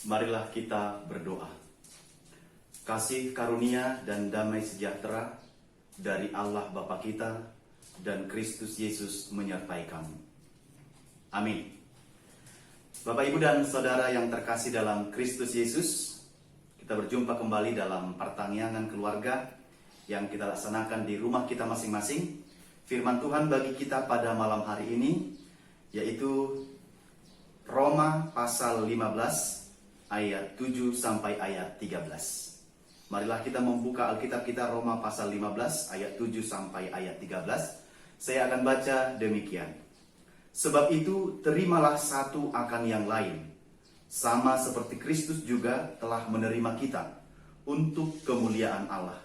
Marilah kita berdoa. Kasih karunia dan damai sejahtera dari Allah Bapa kita dan Kristus Yesus menyertai kamu. Amin. Bapak, Ibu, dan Saudara yang terkasih dalam Kristus Yesus, kita berjumpa kembali dalam pertanyaan keluarga yang kita laksanakan di rumah kita masing-masing. Firman Tuhan bagi kita pada malam hari ini yaitu Roma pasal 15 ayat 7 sampai ayat 13. Marilah kita membuka Alkitab kita, Roma pasal 15 ayat 7 sampai ayat 13. Saya akan baca demikian. Sebab itu terimalah satu akan yang lain, sama seperti Kristus juga telah menerima kita untuk kemuliaan Allah.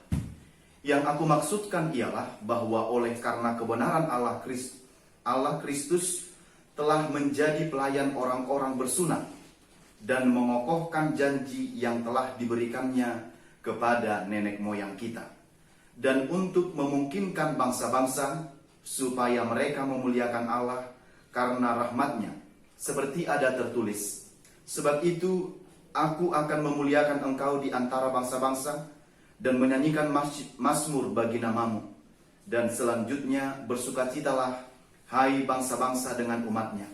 Yang aku maksudkan ialah bahwa oleh karena kebenaran Allah Kristus telah menjadi pelayan orang-orang bersunat dan mengokohkan janji yang telah diberikannya kepada nenek moyang kita, dan untuk memungkinkan bangsa-bangsa supaya mereka memuliakan Allah karena rahmat-Nya, seperti ada tertulis, sebab itu aku akan memuliakan engkau di antara bangsa-bangsa dan menyanyikan mazmur bagi namamu, dan selanjutnya bersukacitalah hai bangsa-bangsa dengan umat-Nya,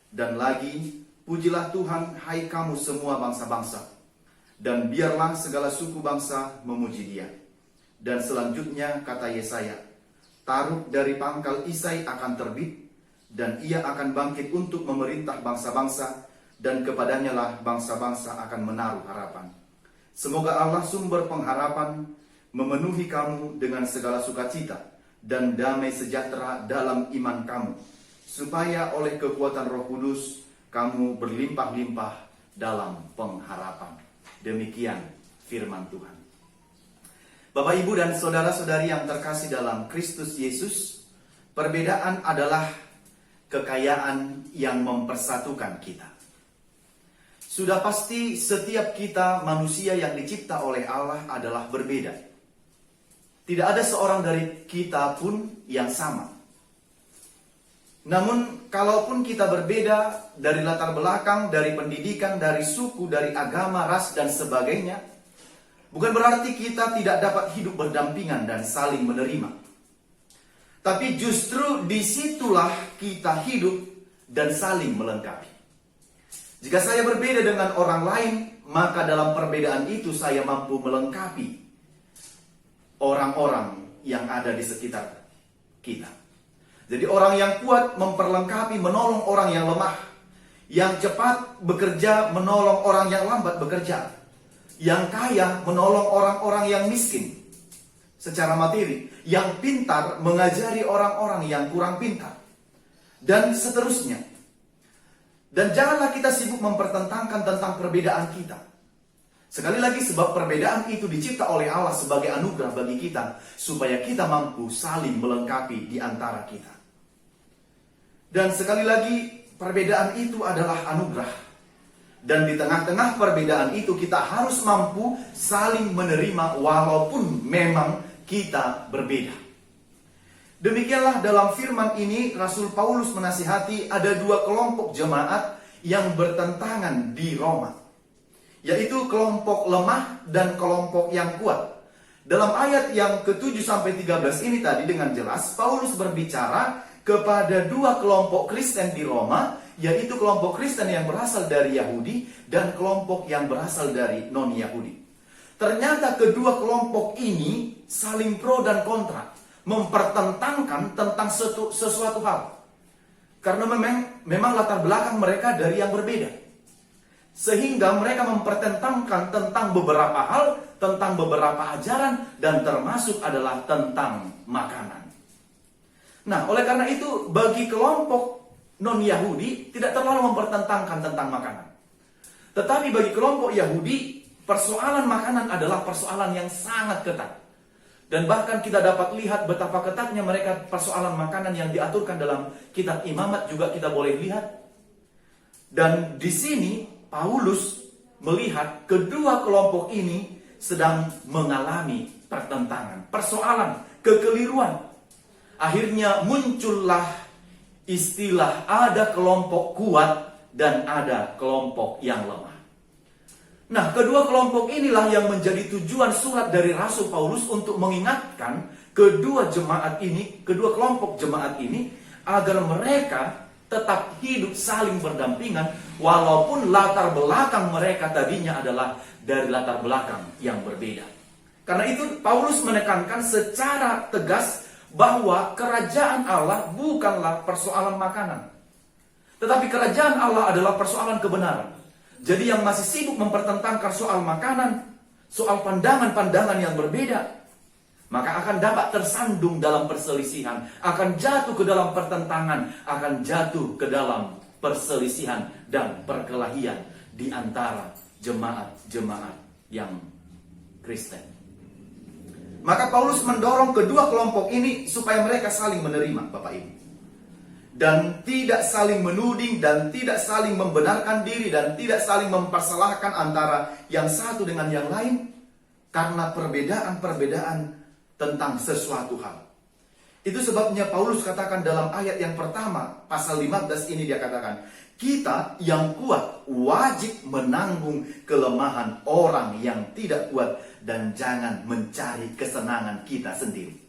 dan lagi pujilah Tuhan, hai kamu semua bangsa-bangsa, dan biarlah segala suku bangsa memuji Dia. Dan selanjutnya kata Yesaya, taruh dari pangkal Isai akan terbit, dan Ia akan bangkit untuk memerintah bangsa-bangsa, dan kepadanya lah bangsa-bangsa akan menaruh harapan. Semoga Allah sumber pengharapan memenuhi kamu dengan segala sukacita dan damai sejahtera dalam iman kamu, supaya oleh kekuatan Roh Kudus kamu berlimpah-limpah dalam pengharapan. Demikian firman Tuhan. Bapak, Ibu, dan saudara-saudari yang terkasih dalam Kristus Yesus, perbedaan adalah kekayaan yang mempersatukan kita. Sudah pasti setiap kita manusia yang dicipta oleh Allah adalah berbeda. Tidak ada seorang dari kita pun yang sama. Namun, kalaupun kita berbeda dari latar belakang, dari pendidikan, dari suku, dari agama, ras, dan sebagainya, bukan berarti kita tidak dapat hidup berdampingan dan saling menerima. Tapi justru disitulah kita hidup dan saling melengkapi. Jika saya berbeda dengan orang lain, maka dalam perbedaan itu saya mampu melengkapi orang-orang yang ada di sekitar kita. Jadi orang yang kuat memperlengkapi, menolong orang yang lemah. Yang cepat bekerja menolong orang yang lambat bekerja. Yang kaya menolong orang-orang yang miskin secara materi. Yang pintar mengajari orang-orang yang kurang pintar. Dan seterusnya. Dan janganlah kita sibuk mempertentangkan tentang perbedaan kita. Sekali lagi, sebab perbedaan itu dicipta oleh Allah sebagai anugerah bagi kita, supaya kita mampu saling melengkapi di antara kita. Dan sekali lagi, perbedaan itu adalah anugerah. Dan di tengah-tengah perbedaan itu kita harus mampu saling menerima walaupun memang kita berbeda. Demikianlah dalam firman ini Rasul Paulus menasihati ada dua kelompok jemaat yang bertentangan di Roma, yaitu kelompok lemah dan kelompok yang kuat. Dalam ayat yang ke-7 sampai 13 ini tadi dengan jelas Paulus berbicara kepada dua kelompok Kristen di Roma, yaitu kelompok Kristen yang berasal dari Yahudi dan kelompok yang berasal dari non-Yahudi. Ternyata kedua kelompok ini saling pro dan kontra, mempertentangkan tentang sesuatu hal. Karena memang latar belakang mereka dari yang berbeda. Sehingga mereka mempertentangkan tentang beberapa hal, tentang beberapa ajaran, dan termasuk adalah tentang makanan. Nah, oleh karena itu, bagi kelompok non-Yahudi tidak terlalu mempertentangkan tentang makanan. Tetapi bagi kelompok Yahudi, persoalan makanan adalah persoalan yang sangat ketat. Dan bahkan kita dapat lihat betapa ketatnya mereka persoalan makanan yang diaturkan dalam kitab Imamat juga kita boleh lihat. Dan di sini Paulus melihat kedua kelompok ini sedang mengalami pertentangan, persoalan, kekeliruan. Akhirnya muncullah istilah ada kelompok kuat dan ada kelompok yang lemah. Nah, kedua kelompok inilah yang menjadi tujuan surat dari Rasul Paulus untuk mengingatkan kedua jemaat ini, kedua kelompok jemaat ini, agar mereka tetap hidup saling berdampingan, walaupun latar belakang mereka tadinya adalah dari latar belakang yang berbeda. Karena itu Paulus menekankan secara tegas bahwa kerajaan Allah bukanlah persoalan makanan, tetapi kerajaan Allah adalah persoalan kebenaran. Jadi yang masih sibuk mempertentangkan soal makanan, soal pandangan-pandangan yang berbeda, maka akan dapat tersandung dalam perselisihan, akan jatuh ke dalam pertentangan, akan jatuh ke dalam perselisihan dan perkelahian di antara jemaat-jemaat yang Kristen. Maka Paulus mendorong kedua kelompok ini supaya mereka saling menerima, Bapak Ibu. Dan tidak saling menuding, dan tidak saling membenarkan diri, dan tidak saling mempersalahkan antara yang satu dengan yang lain karena perbedaan-perbedaan tentang sesuatu hal. Itu sebabnya Paulus katakan dalam ayat yang pertama, pasal 15 ini dia katakan, kita yang kuat wajib menanggung kelemahan orang yang tidak kuat dan jangan mencari kesenangan kita sendiri.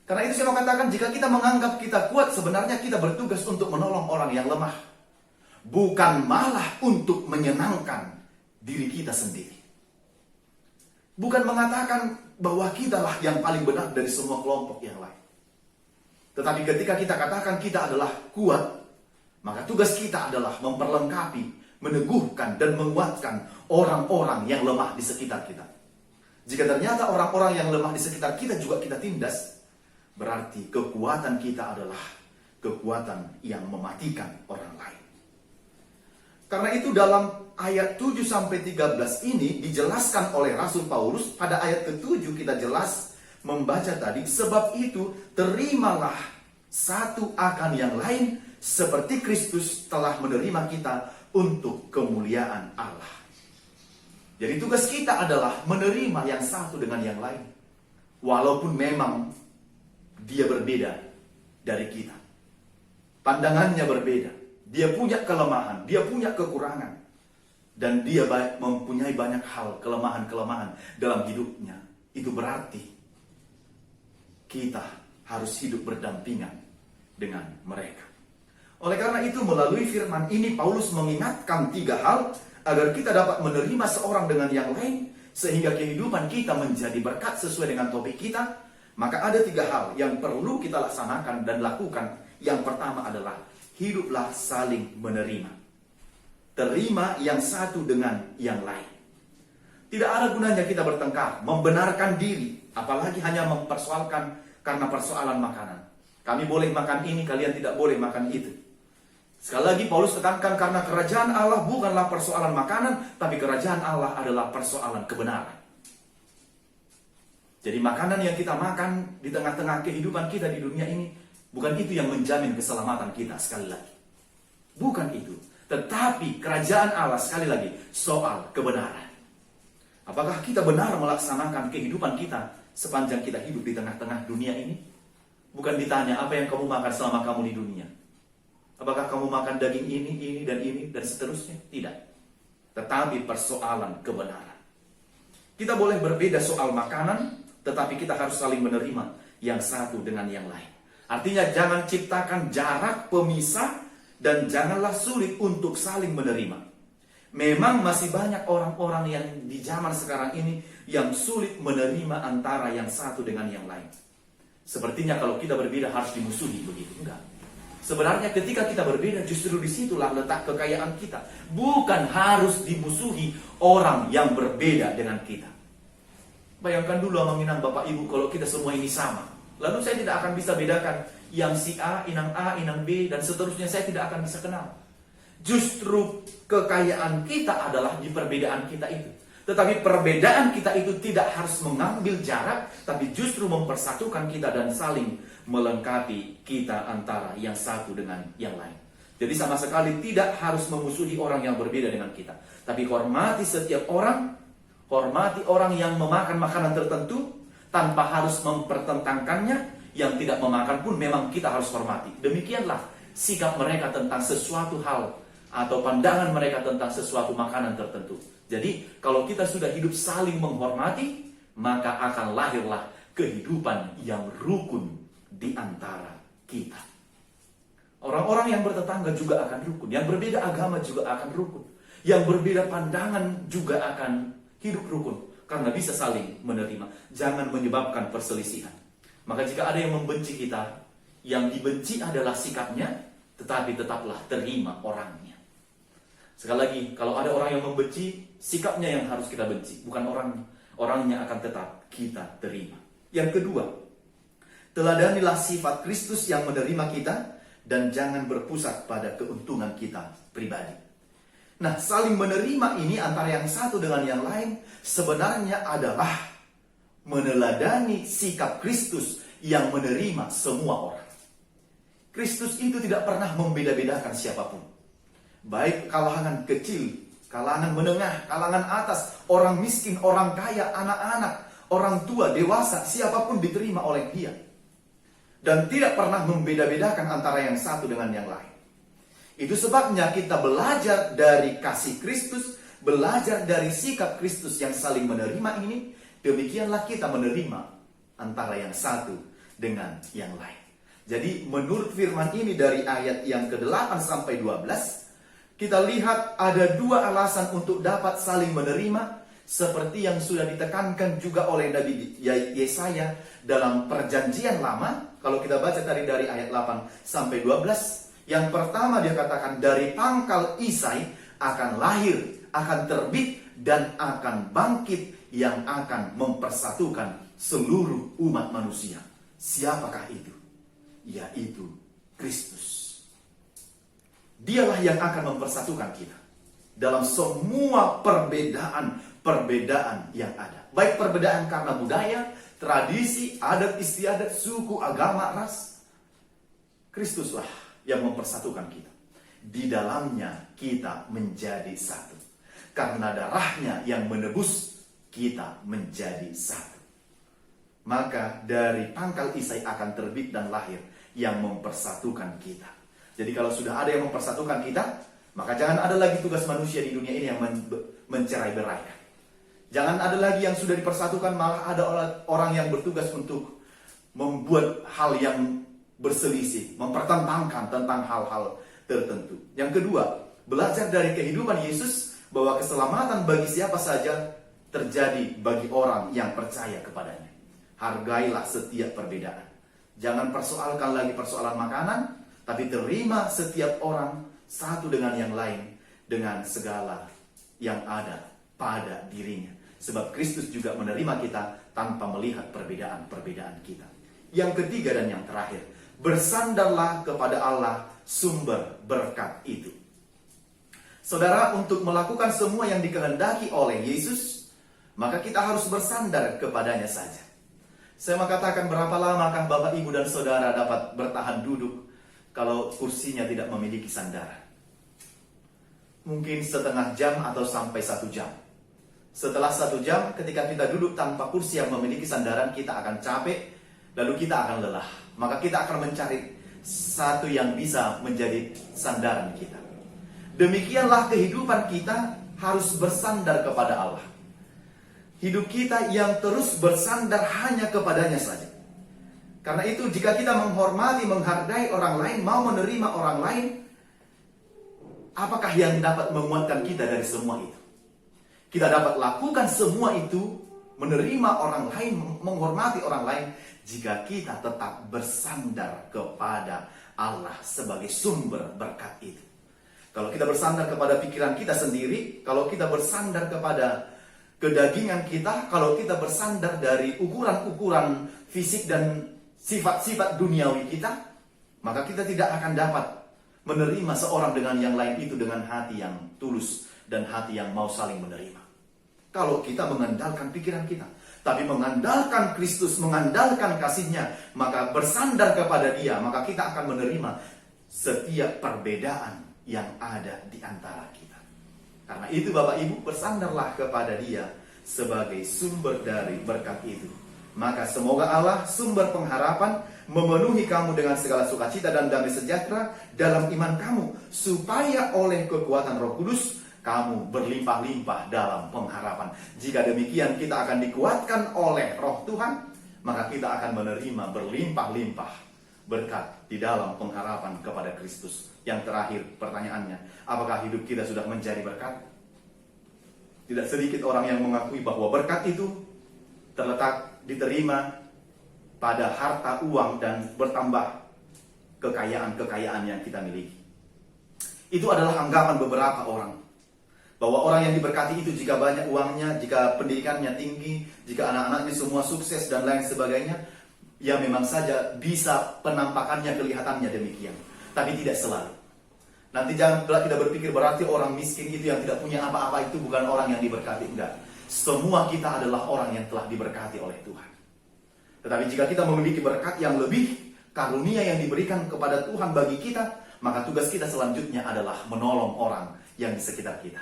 Karena itu saya mau katakan, jika kita menganggap kita kuat, sebenarnya kita bertugas untuk menolong orang yang lemah. Bukan malah untuk menyenangkan diri kita sendiri. Bukan mengatakan bahwa kitalah yang paling benar dari semua kelompok yang lain. Tetapi ketika kita katakan kita adalah kuat, maka tugas kita adalah memperlengkapi, meneguhkan, dan menguatkan orang-orang yang lemah di sekitar kita. Jika ternyata orang-orang yang lemah di sekitar kita juga kita tindas, berarti kekuatan kita adalah kekuatan yang mematikan orang lain. Karena itu dalam ayat 7-13 ini dijelaskan oleh Rasul Paulus. Pada ayat ke-7 kita jelas membaca tadi, sebab itu terimalah satu akan yang lain seperti Kristus telah menerima kita untuk kemuliaan Allah. Jadi tugas kita adalah menerima yang satu dengan yang lain, walaupun memang dia berbeda dari kita. Pandangannya berbeda. Dia punya kelemahan, dia punya kekurangan. Dan dia mempunyai banyak hal, kelemahan-kelemahan dalam hidupnya. Itu berarti kita harus hidup berdampingan dengan mereka. Oleh karena itu, melalui firman ini Paulus mengingatkan 3 hal agar kita dapat menerima seorang dengan yang lain, sehingga kehidupan kita menjadi berkat sesuai dengan topik kita. Maka ada 3 hal yang perlu kita laksanakan dan lakukan. Yang pertama adalah hiduplah saling menerima. Terima yang satu dengan yang lain. Tidak ada gunanya kita bertengkar, membenarkan diri, apalagi hanya mempersoalkan karena persoalan makanan. Kami boleh makan ini, kalian tidak boleh makan itu. Sekali lagi Paulus tekankan, karena kerajaan Allah bukanlah persoalan makanan, tapi kerajaan Allah adalah persoalan kebenaran. Jadi makanan yang kita makan di tengah-tengah kehidupan kita di dunia ini, bukan itu yang menjamin keselamatan kita, sekali lagi. Bukan itu. Tetapi kerajaan Allah, sekali lagi, soal kebenaran. Apakah kita benar melaksanakan kehidupan kita sepanjang kita hidup di tengah-tengah dunia ini? Bukan ditanya apa yang kamu makan selama kamu di dunia. Apakah kamu makan daging ini, dan seterusnya? Tidak. Tetapi persoalan kebenaran. Kita boleh berbeda soal makanan, tetapi kita harus saling menerima yang satu dengan yang lain. Artinya jangan ciptakan jarak pemisah dan janganlah sulit untuk saling menerima. Memang masih banyak orang-orang yang di zaman sekarang ini yang sulit menerima antara yang satu dengan yang lain. Sepertinya kalau kita berbeda harus dimusuhi, begitu. Enggak. Sebenarnya ketika kita berbeda, justru disitulah letak kekayaan kita. Bukan harus dimusuhi orang yang berbeda dengan kita. Bayangkan dulu Amang Inang, Bapak Ibu, kalau kita semua ini sama. Lalu saya tidak akan bisa bedakan yang si A, inang B, dan seterusnya saya tidak akan bisa kenal. Justru kekayaan kita adalah di perbedaan kita itu. Tetapi perbedaan kita itu tidak harus mengambil jarak, tapi justru mempersatukan kita dan saling melengkapi kita antara yang satu dengan yang lain. Jadi sama sekali tidak harus memusuhi orang yang berbeda dengan kita. Tapi hormati setiap orang, hormati orang yang memakan makanan tertentu tanpa harus mempertentangkannya. Yang tidak memakan pun memang kita harus hormati. Demikianlah sikap mereka tentang sesuatu hal atau pandangan mereka tentang sesuatu makanan tertentu. Jadi kalau kita sudah hidup saling menghormati, maka akan lahirlah kehidupan yang rukun di antara kita. Orang-orang yang bertetangga juga akan rukun, yang berbeda agama juga akan rukun, yang berbeda pandangan juga akan hidup rukun, karena bisa saling menerima. Jangan menyebabkan perselisihan. Maka jika ada yang membenci kita, yang dibenci adalah sikapnya, tetapi tetaplah terima orangnya. Sekali lagi, kalau ada orang yang membenci, sikapnya yang harus kita benci, bukan orangnya. Orangnya akan tetap kita terima. Yang kedua, teladanilah sifat Kristus yang menerima kita, dan jangan berpusat pada keuntungan kita pribadi. Nah, saling menerima ini antara yang satu dengan yang lain sebenarnya adalah meneladani sikap Kristus yang menerima semua orang. Kristus itu tidak pernah membeda-bedakan siapapun. Baik kalangan kecil, kalangan menengah, kalangan atas, orang miskin, orang kaya, anak-anak, orang tua, dewasa, siapapun diterima oleh Dia. Dan tidak pernah membeda-bedakan antara yang satu dengan yang lain. Itu sebabnya kita belajar dari kasih Kristus, belajar dari sikap Kristus yang saling menerima ini, demikianlah kita menerima antara yang satu dengan yang lain. Jadi menurut firman ini dari ayat yang ke-8 sampai 12, kita lihat ada dua alasan untuk dapat saling menerima, seperti yang sudah ditekankan juga oleh Nabi Yesaya dalam Perjanjian Lama. Kalau kita baca dari ayat 8 sampai 12, yang pertama dia katakan, dari pangkal Isai akan lahir, akan terbit, dan akan bangkit yang akan mempersatukan seluruh umat manusia. Siapakah itu? Yaitu Kristus. Dialah yang akan mempersatukan kita dalam semua perbedaan yang ada. Baik perbedaan karena budaya, tradisi, adat istiadat, suku, agama, ras. Kristuslah yang mempersatukan kita. Di dalamnya kita menjadi satu. Karena darahnya yang menebus kita menjadi satu. Maka dari pangkal Isai akan terbit dan lahir yang mempersatukan kita. Jadi kalau sudah ada yang mempersatukan kita, maka jangan ada lagi tugas manusia di dunia ini yang mencerai-beraikan. Jangan ada lagi yang sudah dipersatukan, malah ada orang yang bertugas untuk membuat hal yang berselisih, mempertentangkan tentang hal-hal tertentu. Yang kedua, belajar dari kehidupan Yesus bahwa keselamatan bagi siapa saja terjadi bagi orang yang percaya kepadanya. Hargailah setiap perbedaan. Jangan persoalkan lagi persoalan makanan, tapi terima setiap orang satu dengan yang lain dengan segala yang ada pada dirinya. Sebab Kristus juga menerima kita tanpa melihat perbedaan-perbedaan kita. Yang ketiga dan yang terakhir, bersandarlah kepada Allah sumber berkat itu. Saudara, untuk melakukan semua yang dikehendaki oleh Yesus, maka kita harus bersandar kepadanya saja. Saya mau katakan, berapa lamakah Bapak, Ibu, dan Saudara dapat bertahan duduk kalau kursinya tidak memiliki sandaran? Mungkin setengah jam atau sampai 1 jam. Setelah 1 jam, ketika kita duduk tanpa kursi yang memiliki sandaran, kita akan capek, lalu kita akan lelah. Maka kita akan mencari satu yang bisa menjadi sandaran kita. Demikianlah kehidupan kita harus bersandar kepada Allah. Hidup kita yang terus bersandar hanya kepadanya saja. Karena itu jika kita menghormati, menghargai orang lain, mau menerima orang lain, apakah yang dapat menguatkan kita dari semua itu? Kita dapat lakukan semua itu, menerima orang lain, menghormati orang lain, jika kita tetap bersandar kepada Allah sebagai sumber berkat itu. Kalau kita bersandar kepada pikiran kita sendiri, kalau kita bersandar kepada kedagingan kita, kalau kita bersandar dari ukuran-ukuran fisik dan sifat-sifat duniawi kita, maka kita tidak akan dapat menerima seorang dengan yang lain itu dengan hati yang tulus dan hati yang mau saling menerima. Kalau kita mengandalkan pikiran kita, tapi mengandalkan Kristus, mengandalkan kasih-Nya, maka bersandar kepada Dia, maka kita akan menerima setiap perbedaan yang ada di antara kita. Karena itu Bapak Ibu, bersandarlah kepada Dia sebagai sumber dari berkat itu. Maka semoga Allah, sumber pengharapan, memenuhi kamu dengan segala sukacita dan damai sejahtera dalam iman kamu, supaya oleh kekuatan Roh Kudus kamu berlimpah-limpah dalam pengharapan. Jika demikian kita akan dikuatkan oleh Roh Tuhan, maka kita akan menerima berlimpah-limpah berkat di dalam pengharapan kepada Kristus. Yang terakhir pertanyaannya, apakah hidup kita sudah menjadi berkat? Tidak sedikit orang yang mengakui bahwa berkat itu terletak diterima pada harta, uang, dan bertambah kekayaan-kekayaan yang kita miliki. Itu adalah anggapan beberapa orang, bahwa orang yang diberkati itu jika banyak uangnya, jika pendidikannya tinggi, jika anak-anaknya semua sukses dan lain sebagainya, ya memang saja bisa penampakannya, kelihatannya demikian. Tapi tidak selalu. Nanti jangan kita berpikir berarti orang miskin itu yang tidak punya apa-apa itu bukan orang yang diberkati. Enggak. Semua kita adalah orang yang telah diberkati oleh Tuhan. Tetapi jika kita memiliki berkat yang lebih, karunia yang diberikan kepada Tuhan bagi kita, maka tugas kita selanjutnya adalah menolong orang yang di sekitar kita.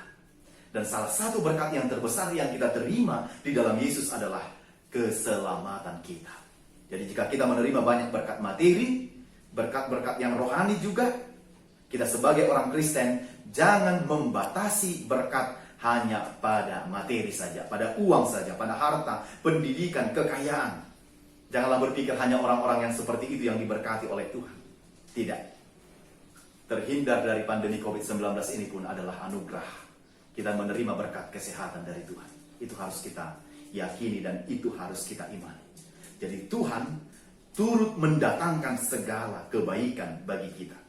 Dan salah satu berkat yang terbesar yang kita terima di dalam Yesus adalah keselamatan kita. Jadi jika kita menerima banyak berkat materi, berkat-berkat yang rohani juga, kita sebagai orang Kristen jangan membatasi berkat hanya pada materi saja, pada uang saja, pada harta, pendidikan, kekayaan. Janganlah berpikir hanya orang-orang yang seperti itu yang diberkati oleh Tuhan. Tidak. Terhindar dari pandemi COVID-19 ini pun adalah anugerah. Kita menerima berkat kesehatan dari Tuhan. Itu harus kita yakini dan itu harus kita imani. Jadi Tuhan turut mendatangkan segala kebaikan bagi kita.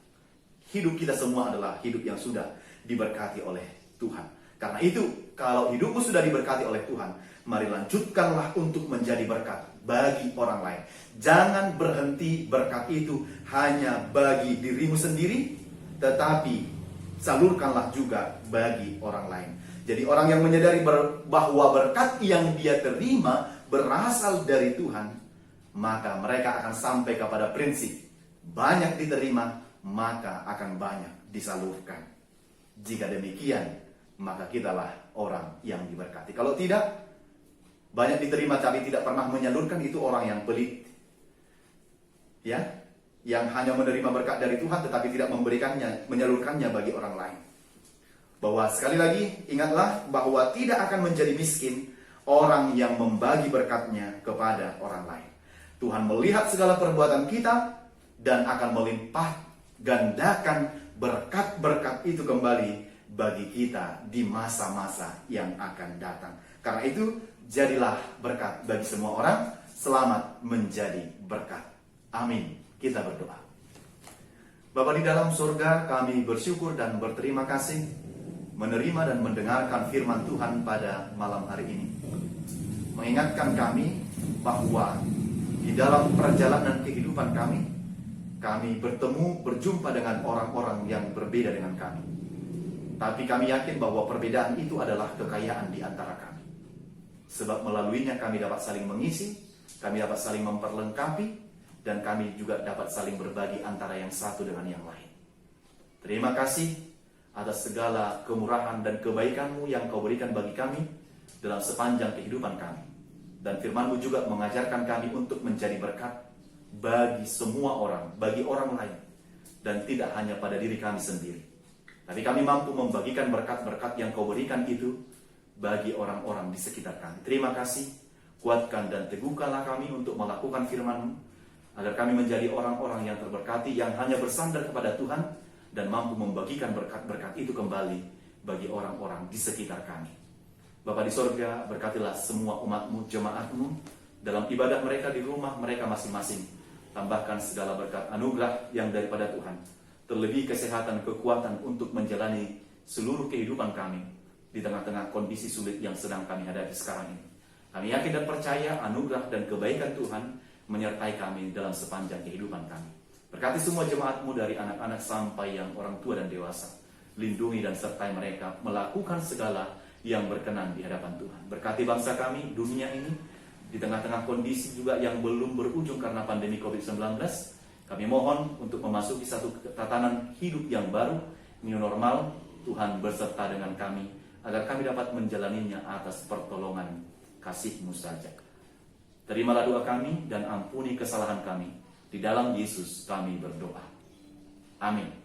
Hidup kita semua adalah hidup yang sudah diberkati oleh Tuhan. Karena itu, kalau hidupmu sudah diberkati oleh Tuhan, mari lanjutkanlah untuk menjadi berkat bagi orang lain. Jangan berhenti berkat itu hanya bagi dirimu sendiri, tetapi salurkanlah juga bagi orang lain. Jadi orang yang menyadari bahwa berkat yang dia terima berasal dari Tuhan, maka mereka akan sampai kepada prinsip banyak diterima, maka akan banyak disalurkan. Jika demikian, maka kitalah orang yang diberkati. Kalau tidak, banyak diterima tapi tidak pernah menyalurkan, itu orang yang pelit. Ya, yang hanya menerima berkat dari Tuhan tetapi tidak memberikannya, menyalurkannya bagi orang lain. Bahwa sekali lagi, ingatlah bahwa tidak akan menjadi miskin orang yang membagi berkatnya kepada orang lain. Tuhan melihat segala perbuatan kita dan akan melimpah gandakan berkat-berkat itu kembali bagi kita di masa-masa yang akan datang. Karena itu, jadilah berkat bagi semua orang. Selamat menjadi berkat. Amin. Kita berdoa. Bapa di dalam surga, kami bersyukur dan berterima kasih menerima dan mendengarkan firman Tuhan pada malam hari ini. Mengingatkan kami bahwa di dalam perjalanan kehidupan kami berjumpa dengan orang-orang yang berbeda dengan kami. Tapi kami yakin bahwa perbedaan itu adalah kekayaan di antara kami. Sebab melaluinya kami dapat saling mengisi, kami dapat saling memperlengkapi, dan kami juga dapat saling berbagi antara yang satu dengan yang lain. Terima kasih atas segala kemurahan dan kebaikan-Mu yang Kau berikan bagi kami dalam sepanjang kehidupan kami. Dan firman-Mu juga mengajarkan kami untuk menjadi berkat bagi semua orang, bagi orang lain, dan tidak hanya pada diri kami sendiri. Tapi kami mampu membagikan berkat-berkat yang Kau berikan itu bagi orang-orang di sekitar kami. Terima kasih, kuatkan dan teguhkanlah kami untuk melakukan firman-Mu, agar kami menjadi orang-orang yang terberkati, yang hanya bersandar kepada Tuhan, dan mampu membagikan berkat-berkat itu kembali bagi orang-orang di sekitar kami. Bapa di sorga, berkatilah semua umat-Mu, jemaat-Mu, dalam ibadah mereka di rumah mereka masing-masing. Tambahkan segala berkat anugerah yang daripada Tuhan, terlebih kesehatan, kekuatan untuk menjalani seluruh kehidupan kami di tengah-tengah kondisi sulit yang sedang kami hadapi sekarang ini. Kami yakin dan percaya anugerah dan kebaikan Tuhan menyertai kami dalam sepanjang kehidupan kami. Berkati semua jemaat-Mu dari anak-anak sampai yang orang tua dan dewasa. Lindungi dan sertai mereka melakukan segala yang berkenan di hadapan Tuhan. Berkati bangsa kami, dunia ini, di tengah-tengah kondisi juga yang belum berujung karena pandemi COVID-19, kami mohon untuk memasuki satu tatanan hidup yang baru, new normal. Tuhan berserta dengan kami, agar kami dapat menjalaninya atas pertolongan kasih-Mu saja. Terimalah doa kami dan ampuni kesalahan kami. Di dalam Yesus kami berdoa. Amin.